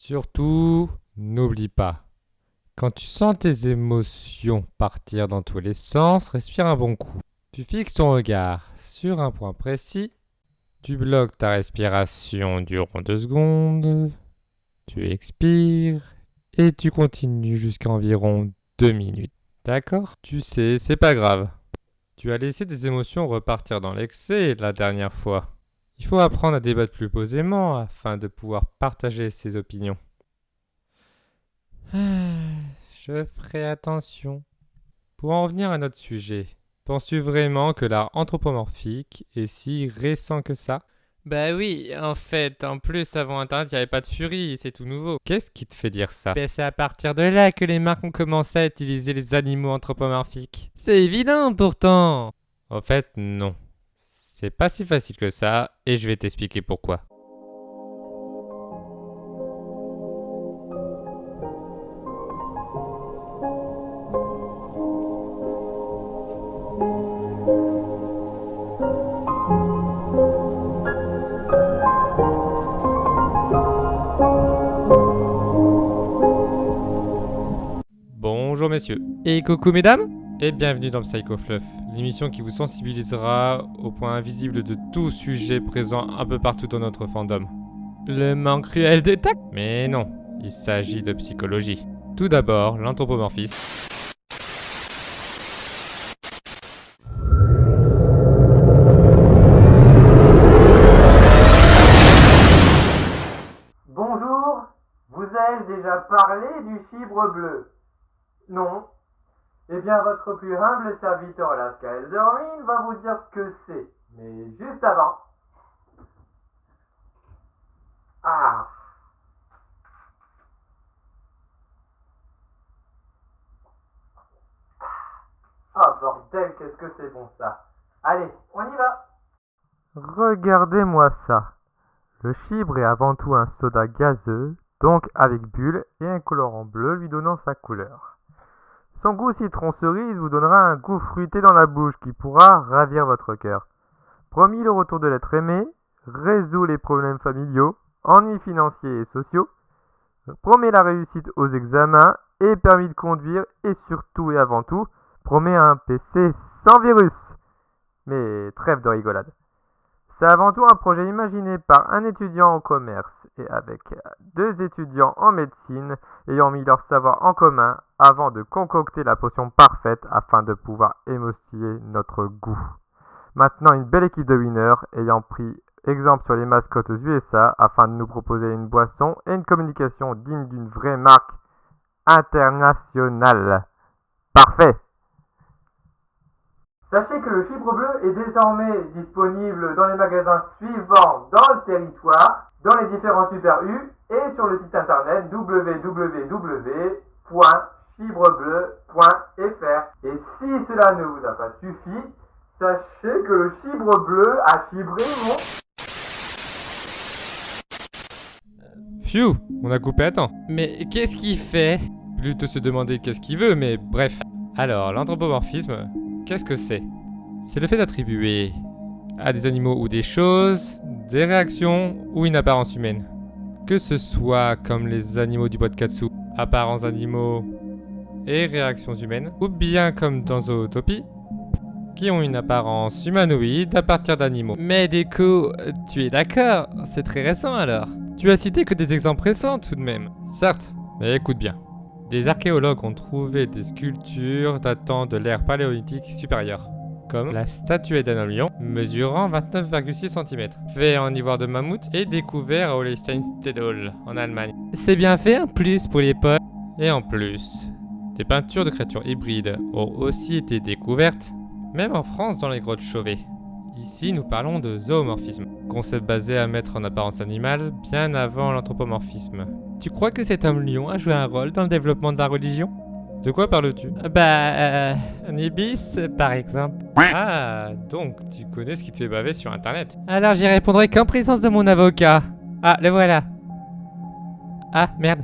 Surtout, n'oublie pas, quand tu sens tes émotions partir dans tous les sens, respire un bon coup. Tu fixes ton regard sur un point précis, tu bloques ta respiration durant 2 secondes, tu expires et tu continues jusqu'à environ 2 minutes. D'accord? Tu sais, c'est pas grave. Tu as laissé tes émotions repartir dans l'excès la dernière fois. Il faut apprendre à débattre plus posément afin de pouvoir partager ses opinions. Je ferai attention. Pour en venir à notre sujet, penses-tu vraiment que l'art anthropomorphique est si récent que ça? Bah oui, en fait, en plus, avant Internet, il n'y avait pas de Fury, c'est tout nouveau. Qu'est-ce qui te fait dire ça? Ben c'est à partir de là que les marques ont commencé à utiliser les animaux anthropomorphiques. C'est évident pourtant! En fait, non. C'est pas si facile que ça, et je vais t'expliquer pourquoi. Bonjour messieurs. Et coucou mesdames. Et bienvenue dans Psycho Fluff, l'émission qui vous sensibilisera au point invisible de tout sujet présent un peu partout dans notre fandom. Le manque cruel de tact? Mais non, il s'agit de psychologie. Tout d'abord, l'anthropomorphisme. Bonjour, vous ai-je déjà parlé du chibre bleu? Non? Eh bien, votre plus humble serviteur Laska Elderwin va vous dire ce que c'est. Mais juste avant... Ah! Ah bordel, qu'est-ce que c'est bon ça! Allez, on y va! Regardez-moi ça. Le chibre est avant tout un soda gazeux, donc avec bulle et un colorant bleu lui donnant sa couleur. Son goût citron cerise vous donnera un goût fruité dans la bouche qui pourra ravir votre cœur. Promis, le retour de l'être aimé résout les problèmes familiaux, ennuis financiers et sociaux, promet la réussite aux examens et permis de conduire et surtout et avant tout, promet un PC sans virus. Mais trêve de rigolade. C'est avant tout un projet imaginé par un étudiant en commerce et avec 2 étudiants en médecine ayant mis leur savoir en commun avant de concocter la potion parfaite afin de pouvoir émoustiller notre goût. Maintenant, une belle équipe de winners ayant pris exemple sur les mascottes aux USA afin de nous proposer une boisson et une communication digne d'une vraie marque internationale. Parfait! Sachez que le chibre bleu est désormais disponible dans les magasins suivants dans le territoire, dans les différents Super U et sur le site internet www.chibrebleu.fr. Et si cela ne vous a pas suffi, sachez que le chibre bleu a chibré mon... Phew, on a coupé à temps. Mais qu'est-ce qu'il fait? Plutôt se demander qu'est-ce qu'il veut, mais bref. Alors, l'anthropomorphisme, qu'est-ce que c'est? C'est le fait d'attribuer à des animaux ou des choses des réactions ou une apparence humaine. Que ce soit comme les animaux du bois de Katsu, apparences animaux et réactions humaines, ou bien comme dans Zootopie, qui ont une apparence humanoïde à partir d'animaux. Mais du coup, tu es d'accord, c'est très récent alors. Tu as cité que des exemples récents tout de même. Certes, mais écoute bien. Des archéologues ont trouvé des sculptures datant de l'ère paléolithique supérieure, comme la statuette d'un homme lion mesurant 29,6 cm, fait en ivoire de mammouth et découvert à Holsteinstedel en Allemagne. C'est bien fait en plus pour l'époque. Et en plus, des peintures de créatures hybrides ont aussi été découvertes, même en France dans les grottes Chauvet. Ici, nous parlons de zoomorphisme, concept basé à mettre en apparence animale bien avant l'anthropomorphisme. Tu crois que cet homme lion a joué un rôle dans le développement de la religion? De quoi parles-tu? Nibis, par exemple. Ah, donc tu connais ce qui te fait baver sur internet. Alors j'y répondrai qu'en présence de mon avocat. Ah, le voilà. Ah, merde.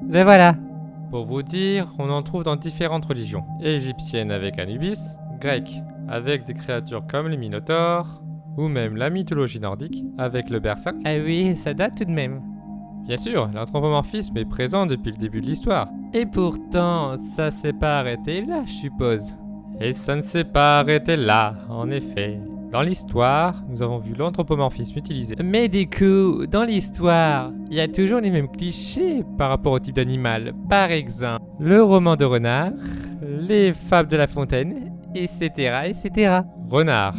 Le voilà. Pour vous dire, on en trouve dans différentes religions. Égyptienne avec Anubis, grecque avec des créatures comme les minotaures, ou même la mythologie nordique avec le berserk. Ah oui, ça date tout de même. Bien sûr, l'anthropomorphisme est présent depuis le début de l'histoire. Et pourtant, ça s'est pas arrêté là, je suppose. Et ça ne s'est pas arrêté là, en effet. Dans l'histoire, nous avons vu l'anthropomorphisme utilisé. Mais du coup, dans l'histoire, il y a toujours les mêmes clichés par rapport au type d'animal. Par exemple, le roman de renard, les fables de La Fontaine, etc., etc. Renard,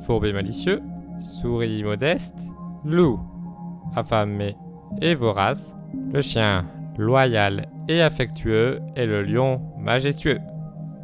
fourbe et malicieux. Souris modeste. Loup, affamé et vorace. Le chien, loyal et affectueux. Et le lion, majestueux.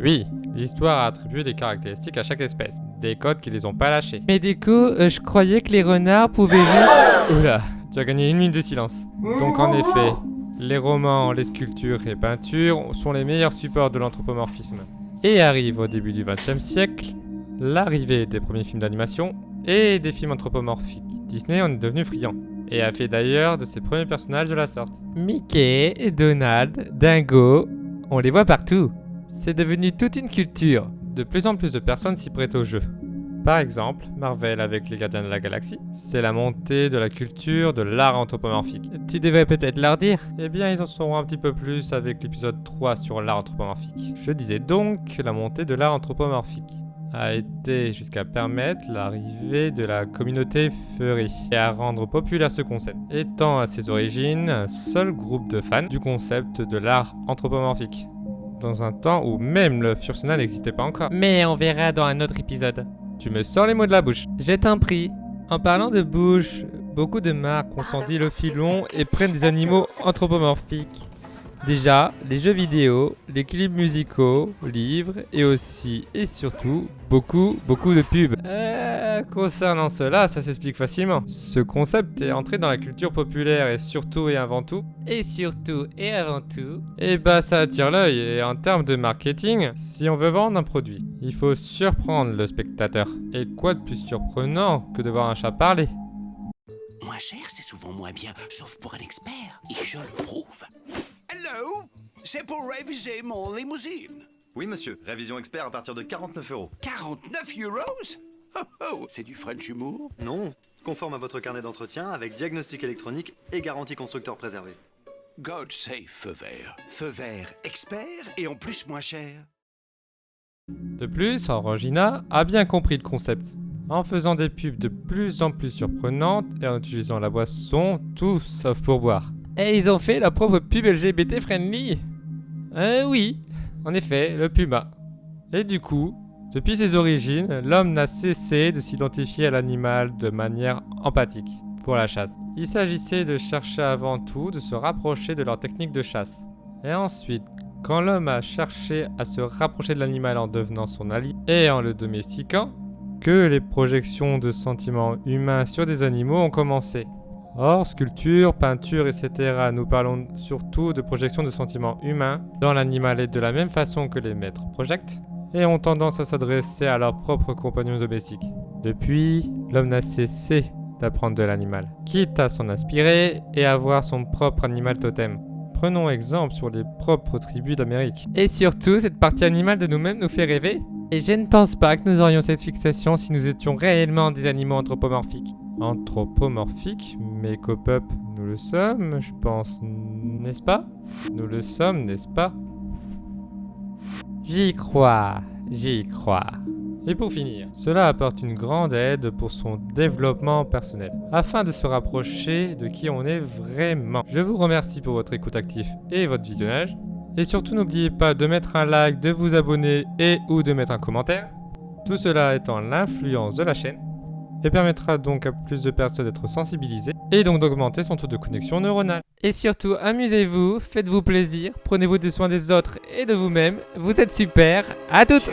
Oui, l'histoire a attribué des caractéristiques à chaque espèce, des codes qui les ont pas lâchés. Mais du coup, je croyais que les renards pouvaient juste... Oula, tu as gagné 1 minute de silence. Donc en effet, les romans, les sculptures et peintures sont les meilleurs supports de l'anthropomorphisme. Et arrive au début du XXe siècle, l'arrivée des premiers films d'animation et des films anthropomorphiques. Disney en est devenu friand, et a fait d'ailleurs de ses premiers personnages de la sorte. Mickey, Donald, Dingo, on les voit partout. C'est devenu toute une culture. De plus en plus de personnes s'y prêtent au jeu. Par exemple, Marvel avec les Gardiens de la Galaxie, c'est la montée de la culture de l'art anthropomorphique. Tu devrais peut-être leur dire. Eh bien, ils en sauront un petit peu plus avec l'épisode 3 sur l'art anthropomorphique. Je disais donc que la montée de l'art anthropomorphique a été jusqu'à permettre l'arrivée de la communauté furry et à rendre populaire ce concept, étant à ses origines un seul groupe de fans du concept de l'art anthropomorphique. Dans un temps où même le Fursona n'existait pas encore. Mais on verra dans un autre épisode. Tu me sors les mots de la bouche. Je t'en prie. En parlant de bouche, beaucoup de marques ont senti le filon et prennent des animaux anthropomorphiques. Déjà, les jeux vidéo, les clips musicaux, livres et aussi et surtout beaucoup de pubs. Concernant cela, ça s'explique facilement. Ce concept est entré dans la culture populaire et surtout et avant tout. Et surtout et avant tout. Et bah ça attire l'œil et en termes de marketing, si on veut vendre un produit, il faut surprendre le spectateur. Et quoi de plus surprenant que de voir un chat parler ? Moins cher, c'est souvent moins bien, sauf pour un expert. Et je le prouve. Hello, c'est pour réviser mon limousine. Oui, monsieur. Révision expert à partir de 49 €. 49 euros? Oh oh, c'est du French humour? Non, conforme à votre carnet d'entretien avec diagnostic électronique et garantie constructeur préservée. God save Feu Vert. Feu Vert expert et en plus moins cher. De plus, Orangina a bien compris le concept. En faisant des pubs de plus en plus surprenantes et en utilisant la boisson, tout sauf pour boire. Et ils ont fait leur propre pub LGBT friendly. Oui, en effet, le Puma. Et du coup, depuis ses origines, l'homme n'a cessé de s'identifier à l'animal de manière empathique pour la chasse. Il s'agissait de chercher avant tout de se rapprocher de leur technique de chasse. Et ensuite, quand l'homme a cherché à se rapprocher de l'animal en devenant son allié et en le domestiquant, que les projections de sentiments humains sur des animaux ont commencé. Or, sculpture, peinture, etc. nous parlons surtout de projections de sentiments humains dans l'animal et de la même façon que les maîtres projectent et ont tendance à s'adresser à leurs propres compagnons domestiques. Depuis, l'homme n'a cessé d'apprendre de l'animal, quitte à s'en inspirer et avoir son propre animal totem. Prenons exemple sur les propres tribus d'Amérique. Et surtout, cette partie animale de nous-mêmes nous fait rêver. Et je ne pense pas que nous aurions cette fixation si nous étions réellement des animaux anthropomorphiques. Anthropomorphiques, mais Copeup, nous le sommes, je pense, n'est-ce pas? Nous le sommes, n'est-ce pas? J'y crois. Et pour finir, cela apporte une grande aide pour son développement personnel, afin de se rapprocher de qui on est vraiment. Je vous remercie pour votre écoute active et votre visionnage. Et surtout n'oubliez pas de mettre un like, de vous abonner et ou de mettre un commentaire. Tout cela étant l'influence de la chaîne et permettra donc à plus de personnes d'être sensibilisées et donc d'augmenter son taux de connexion neuronale. Et surtout, amusez-vous, faites-vous plaisir, prenez-vous des soins des autres et de vous-même. Vous êtes super, à toutes!